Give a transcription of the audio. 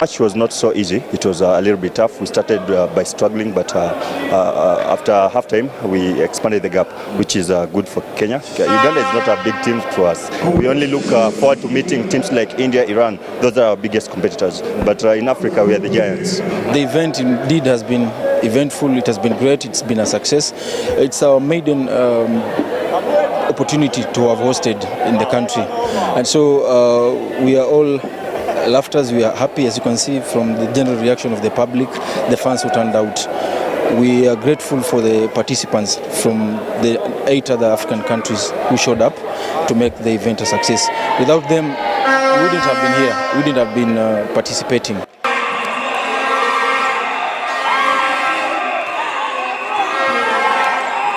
Match was not so easy. It was a little bit tough. We started by struggling, but after halftime we expanded the gap, which is good for Kenya. Uganda is not a big team to us. We only look forward to meeting teams like India, Iran. Those are our biggest competitors. But in Africa, we are the giants. The event indeed has been eventful. It has been great. It's been a success. It's our maiden opportunity to have hosted in the country, and so we are all laughters. We are happy, as you can see from the general reaction of the public, the fans who turned out. We are grateful for the participants from the 8 other African countries who showed up to make the event a success. Without them, we wouldn't have been here, we wouldn't have been participating.